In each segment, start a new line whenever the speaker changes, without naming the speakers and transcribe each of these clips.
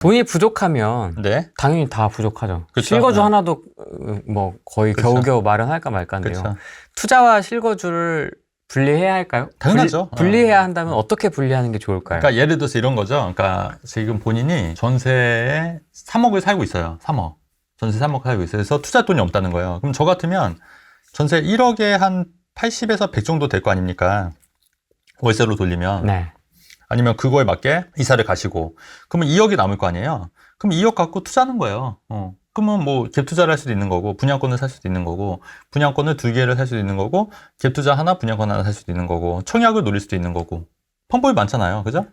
돈이 부족하면
네.
당연히 다 부족하죠.
그쵸?
실거주
네.
하나도 뭐 거의
그쵸?
겨우겨우 마련할까 말까인데요.
그쵸.
투자와 실거주를 분리해야 할까요?
당연하죠.
분리해야 한다면 어떻게 분리하는 게 좋을까요?
그러니까 예를 들어서 이런 거죠. 그러니까 지금 본인이 전세에 3억을 살고 있어요. 3억. 전세 3억 살고 있어요. 그래서 투자 돈이 없다는 거예요. 그럼 저 같으면 전세 1억에 한 80에서 100 정도 될 거 아닙니까? 월세로 돌리면.
네.
아니면 그거에 맞게 이사를 가시고. 그러면 2억이 남을 거 아니에요? 그럼 2억 갖고 투자하는 거예요. 그러면 뭐 갭 투자를 할 수도 있는 거고, 분양권을 살 수도 있는 거고, 분양권을 2개를 살 수도 있는 거고, 갭 투자 하나, 분양권 하나 살 수도 있는 거고, 청약을 노릴 수도 있는 거고. 방법이 많잖아요. 그죠?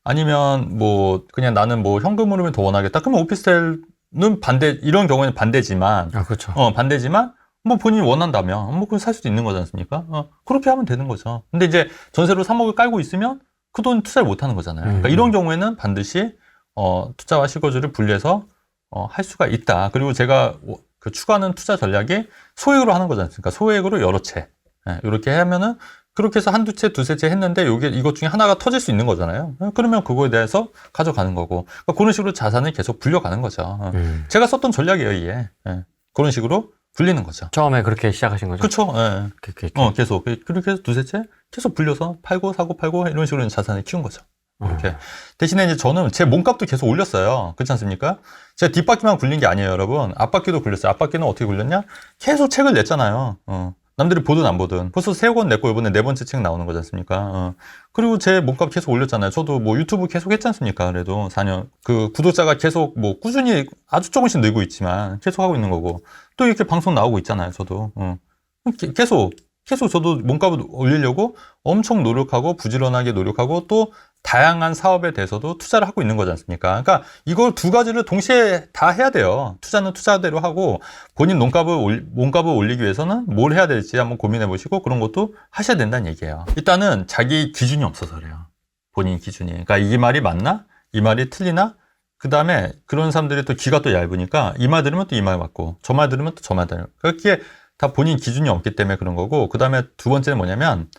아니면 뭐 그냥 나는 뭐 현금으로면 더 원하겠다. 그러면 오피스텔은 반대, 이런 경우에는 반대지만,
아, 그렇죠.
반대지만 뭐 본인이 원한다면 뭐 그건 살 수도 있는 거지 않습니까? 그렇게 하면 되는 거죠. 근데 이제 전세로 3억을 깔고 있으면 그 돈 투자를 못 하는 거잖아요. 그러니까 이런 경우에는 반드시 투자와 실거주를 분리해서 할 수가 있다. 그리고 제가 그 추구하는 투자 전략이 소액으로 하는 거지 않습니까? 소액으로 여러 채. 이렇게 하면은 그렇게 해서 한두 채, 두세 채 했는데 이것 중에 하나가 터질 수 있는 거잖아요. 그러면 그거에 대해서 가져가는 거고. 그러니까 그런 식으로 자산을 계속 불려가는 거죠. 제가 썼던 전략이에요, 이게. 그런 식으로 불리는 거죠.
처음에 그렇게 시작하신 거죠?
그렇죠. 계속. 그렇게 해서 두세 채 계속 불려서 팔고, 사고, 팔고, 이런 식으로 자산을 키운 거죠. 이렇게. 대신에 이제 저는 제 몸값도 계속 올렸어요. 그렇지 않습니까? 제가 뒷바퀴만 굴린 게 아니에요, 여러분. 앞바퀴도 굴렸어요. 앞바퀴는 어떻게 굴렸냐? 계속 책을 냈잖아요. 남들이 보든 안 보든. 벌써 3권 냈고, 이번에 4번째 책 나오는 거지 않습니까? 그리고 제 몸값 계속 올렸잖아요. 저도 뭐 유튜브 계속 했지 않습니까? 그래도 4년. 그 구독자가 계속 뭐 꾸준히 아주 조금씩 늘고 있지만 계속 하고 있는 거고. 또 이렇게 방송 나오고 있잖아요, 저도. 계속 저도 몸값을 올리려고 엄청 노력하고 부지런하게 노력하고 또 다양한 사업에 대해서도 투자를 하고 있는 거지 않습니까? 그러니까 이걸 두 가지를 동시에 다 해야 돼요. 투자는 투자대로 하고 본인 몸값을 올리기 위해서는 뭘 해야 될지 한번 고민해 보시고 그런 것도 하셔야 된다는 얘기예요. 일단은 자기 기준이 없어서 그래요. 본인 기준이. 그러니까 이 말이 맞나? 이 말이 틀리나? 그 다음에 그런 사람들이 또 귀가 또 얇으니까 이 말 들으면 또 이 말 맞고 저 말 들으면 또 저 말 들으면 그렇게 다 본인 기준이 없기 때문에 그런 거고 그 다음에 두 번째는 뭐냐면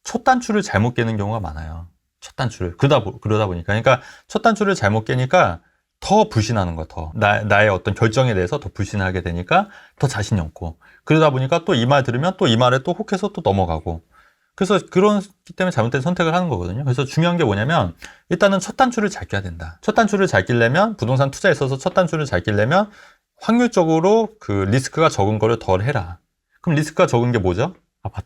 첫 단추를 잘못 깨는 경우가 많아요. 첫 단추를 그러다 보니까 그러니까 첫 단추를 잘못 깨니까 더 불신하는 거야. 더 나의 어떤 결정에 대해서 더 불신하게 되니까 더 자신이 없고 그러다 보니까 또 이 말 들으면 또 이 말에 또 혹해서 또 넘어가고 그래서 그렇기 때문에 잘못된 선택을 하는 거거든요. 그래서 중요한 게 뭐냐면 일단은 첫 단추를 잘 껴야 된다. 첫 단추를 잘 끼려면 부동산 투자에 있어서 첫 단추를 잘 끼려면 확률적으로 그 리스크가 적은 거를 덜 해라. 그럼 리스크가 적은 게 뭐죠?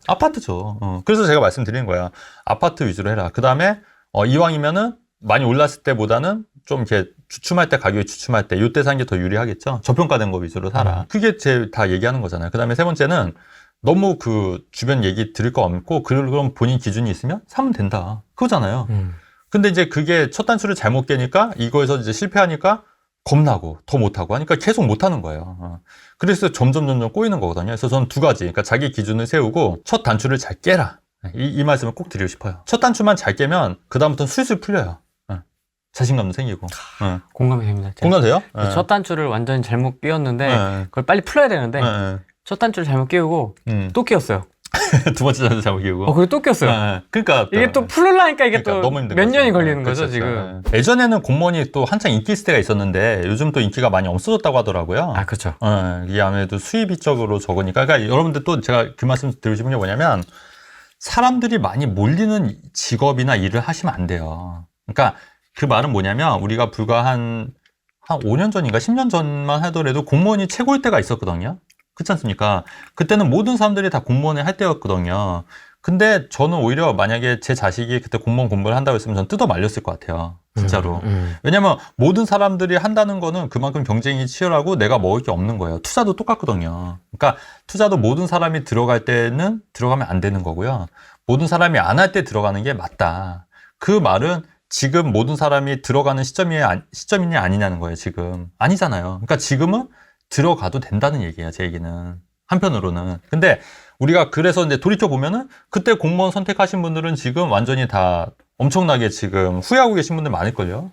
아파트죠. 그래서 제가 말씀드리는 거야. 아파트 위주로 해라. 그 다음에 이왕이면은 많이 올랐을 때보다는 좀 이렇게 주춤할 때 가격이 주춤할 때 이때 사는 게 더 유리하겠죠. 저평가된 거 위주로 사라. 그게 제 다 얘기하는 거잖아요. 그 다음에 세 번째는 너무 그 주변 얘기 들을 거 없고 그럼 본인 기준이 있으면 사면 된다. 그거잖아요. 근데 이제 그게 첫 단추를 잘못 깨니까 이거에서 이제 실패하니까 겁나고 더 못하고 하니까 계속 못하는 거예요. 그래서 점점 꼬이는 거거든요. 그래서 저는 두 가지, 그러니까 자기 기준을 세우고 첫 단추를 잘 깨라. 이 말씀을 꼭 드리고 싶어요. 첫 단추만 잘 깨면 그 다음부터는 술술 풀려요. 자신감도 생기고.
공감이 됩니다.
공감돼요?
첫 단추를 완전히 잘못 끼웠는데 그걸 빨리 풀어야 되는데 첫 단추를 잘못 끼우고 또 끼웠어요.
두 번째 단추 잘못 끼우고.
그리고 또 끼웠어요.
그러니까
이게 또 풀으려니까 이게
그러니까
또
너무 힘든
몇
거죠.
년이 걸리는 거죠,
그렇죠.
지금.
예전에는 공무원이 또 한창 인기 있을 때가 있었는데 요즘 또 인기가 많이 없어졌다고 하더라고요.
아, 그렇죠.
이게 아무래도 수입적으로 적으니까. 그러니까 여러분들 또 제가 그 말씀 드리고 싶은 게 뭐냐면 사람들이 많이 몰리는 직업이나 일을 하시면 안 돼요. 그러니까 그 말은 뭐냐면 우리가 불과 한 5년 전인가 10년 전만 하더라도 공무원이 최고일 때가 있었거든요. 그렇지 않습니까? 그때는 모든 사람들이 다 공무원을 할 때였거든요. 근데 저는 오히려 만약에 제 자식이 그때 공무원 공부를 한다고 했으면 전 뜯어 말렸을 것 같아요. 진짜로. 왜냐면 모든 사람들이 한다는 거는 그만큼 경쟁이 치열하고 내가 먹을 게 없는 거예요. 투자도 똑같거든요. 그러니까 투자도 모든 사람이 들어갈 때는 들어가면 안 되는 거고요. 모든 사람이 안 할 때 들어가는 게 맞다. 그 말은 지금 모든 사람이 들어가는 시점이냐 아니냐는 거예요, 지금. 아니잖아요. 그러니까 지금은 들어가도 된다는 얘기예요, 제 얘기는. 한편으로는. 근데 우리가 그래서 이제 돌이켜보면은 그때 공무원 선택하신 분들은 지금 완전히 다 엄청나게 지금 후회하고 계신 분들 많을걸요.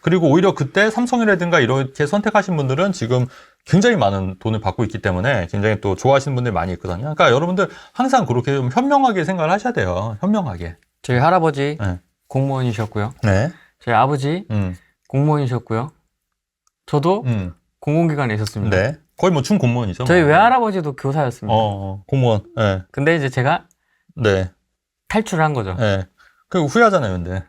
그리고 오히려 그때 삼성이라든가 이렇게 선택하신 분들은 지금 굉장히 많은 돈을 받고 있기 때문에 굉장히 또 좋아하시는 분들이 많이 있거든요. 그러니까 여러분들 항상 그렇게 좀 현명하게 생각을 하셔야 돼요. 현명하게.
저희 할아버지 공무원이셨고요.
네.
저희 아버지 공무원이셨고요. 저도 공공기관에 있었습니다.
네. 거의 뭐 준공무원이죠.
저희
뭐.
외할아버지도 교사였습니다.
공무원. 네.
근데 이제 제가
네.
탈출을 한 거죠.
네. 그 후회하잖아요, 근데.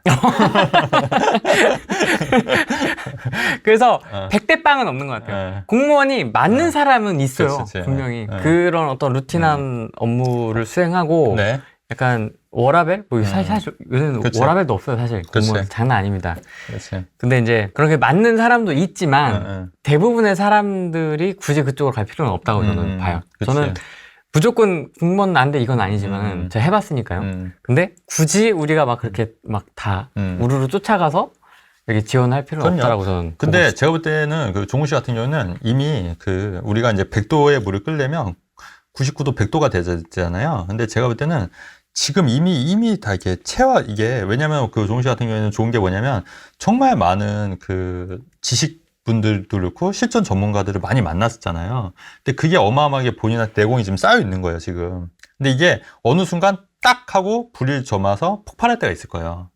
그래서 100대 빵은 없는 것 같아요.
네.
공무원이 맞는 사람은 있어요.
그치.
분명히.
네.
그런 어떤 루틴한 업무를 수행하고
네.
약간 워라밸? 뭐 사실 요새는
그치.
워라밸도 없어요, 사실. 공무원 장난 아닙니다.
그렇지.
근데 이제 그런 게 맞는 사람도 있지만 대부분의 사람들이 굳이 그쪽으로 갈 필요는 없다고 저는 봐요.
그치.
저는 무조건 공무원 안 돼 이건 아니지만 제가 해봤으니까요. 근데 굳이 우리가 막 그렇게 막 다 우르르 쫓아가서 여기 지원할 필요는
그럼요.
없다라고 저는.
근데 제가 볼 때는 그 종우 씨 같은 경우는 이미 그 우리가 이제 100도에 물을 끓려면 99도 100도가 되잖아요. 근데 제가 볼 때는 지금 이미 다 이게 이게 왜냐면 그 종우 씨 같은 경우에는 좋은 게 뭐냐면 정말 많은 그 지식분들도 그렇고 실전 전문가들을 많이 만났었잖아요. 근데 그게 어마어마하게 본인한테 내공이 지금 쌓여 있는 거예요, 지금. 근데 이게 어느 순간 딱 하고 불이 점아서 폭발할 때가 있을 거예요.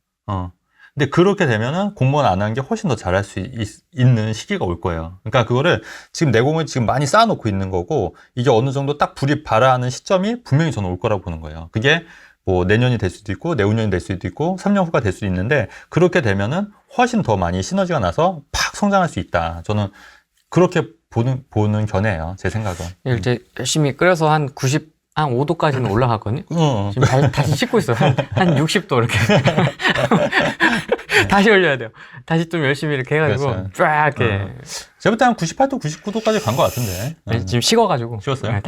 근데 그렇게 되면은 공무원 안 한 게 훨씬 더 잘할 수 있는 시기가 올 거예요. 그러니까 그거를 지금 내공을 지금 많이 쌓아놓고 있는 거고, 이게 어느 정도 딱 불이 발하는 시점이 분명히 저는 올 거라고 보는 거예요. 그게 뭐 내년이 될 수도 있고, 내후년이 될 수도 있고, 3년 후가 될 수도 있는데, 그렇게 되면은 훨씬 더 많이 시너지가 나서 팍 성장할 수 있다. 저는 그렇게 보는 견해예요. 제 생각은.
이제 열심히 끓여서 한 5도까지는 올라갔거든요. 지금 다시 씻고 있어요. 한 60도 이렇게. 다시 올려야 돼요. 다시 좀 열심히 이렇게 해가지고
그렇죠.
쫙 이렇게.
제가 볼 때 한 98도, 99도까지 간 것 같은데.
지금 식어가지고.
식었어요?
네,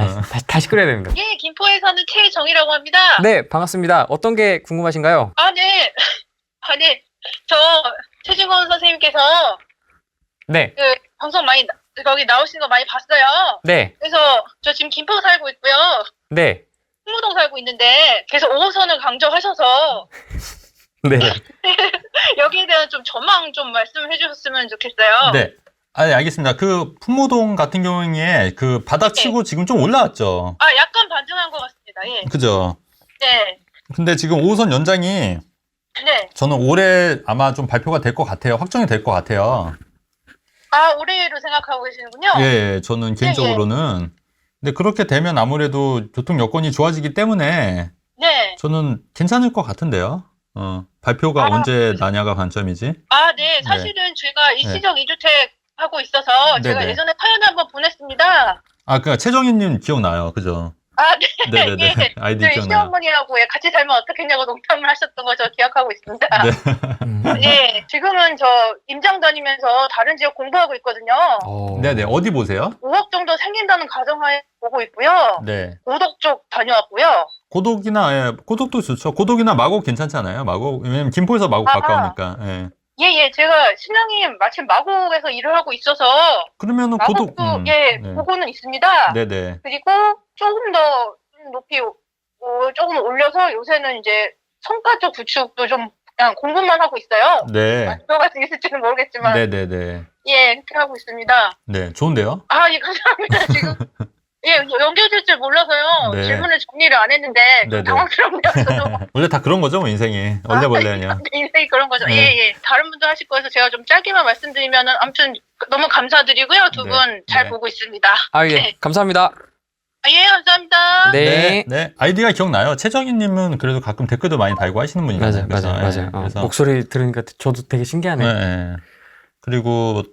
다시 끓여야 됩니다.
예, 김포에 사는 최정이라고 합니다.
네, 반갑습니다. 어떤 게 궁금하신가요?
아, 네. 아, 네. 저 최진건 선생님께서
네,
그 방송 거기 나오시는 거 많이 봤어요.
네,
그래서 저 지금 김포 살고 있고요.
네,
홍무동 살고 있는데 계속 5호선을 강조하셔서
네.
여기에 대한 좀 전망 좀 말씀해 주셨으면 좋겠어요.
네. 아니, 알겠습니다. 그 풍무동 같은 경우에 그 바닥 치고 지금 좀 올라왔죠.
아, 약간 반등한 것 같습니다. 예.
그죠?
네.
근데 지금 5호선 연장이
네.
저는 올해 아마 좀 발표가 될 것 같아요. 확정이 될 것 같아요.
아, 올해로 생각하고 계시는군요.
예, 저는 개인적으로는. 근데 그렇게 되면 아무래도 교통 여건이 좋아지기 때문에
네.
저는 괜찮을 것 같은데요. 발표가
아,
언제 나냐가 관점이지.
아, 네. 사실은 제가 일시적 2주택 하고 있어서 제가
네네.
예전에 사연을 한번 보냈습니다.
아, 그니까 최정희님 기억나요. 그죠?
아, 네.
네네네.
예.
아이디
저희
기억나요.
시어머니하고 같이 살면 어떻겠냐고 농담을 하셨던 거 저 기억하고 있습니다.
네.
예. 지금은 저 임장 다니면서 다른 지역 공부하고 있거든요.
네네. 어디 보세요?
5억 정도 생긴다는 가정하에 보고 있고요.
네.
고덕 쪽 다녀왔고요.
고덕도 좋죠. 고덕이나 마곡 괜찮잖아요. 마곡, 왜냐면 김포에서 마곡 가까우니까. 예.
예. 제가 신랑이 마침 마곡에서 일을 하고 있어서
그러면은
마곡도
고덕,
예,
네.
보고는 있습니다.
네네.
그리고 조금 더 높이 조금 올려서 요새는 이제 성과 쪽 구축도 좀 그냥 공부만 하고 있어요.
네.
들어갈 수 있을지는 모르겠지만
네네네.
예, 이렇게 하고 있습니다.
네. 좋은데요?
아, 예, 감사합니다. 지금 예, 연결될 줄 몰라서요.
네.
질문을 정리를 안 했는데 좀
네네.
당황스럽네요. 저도.
원래 다 그런 거죠, 뭐, 인생이. 원래벌레냐.
인생이 그런 거죠.
네.
예. 다른 분들 하실 거여서 제가 좀 짧게만 말씀드리면은 아무튼 너무 감사드리고요. 두 분 잘
네.
보고 있습니다.
아, 예.
네.
감사합니다.
아, 예, 감사합니다.
네.
네. 아이디가 기억나요. 최정희님은 그래도 가끔 댓글도 많이 달고 하시는 분이잖아요.
맞아요.
그래서, 예. 그래서
목소리 들으니까 저도 되게 신기하네요.
네. 그리고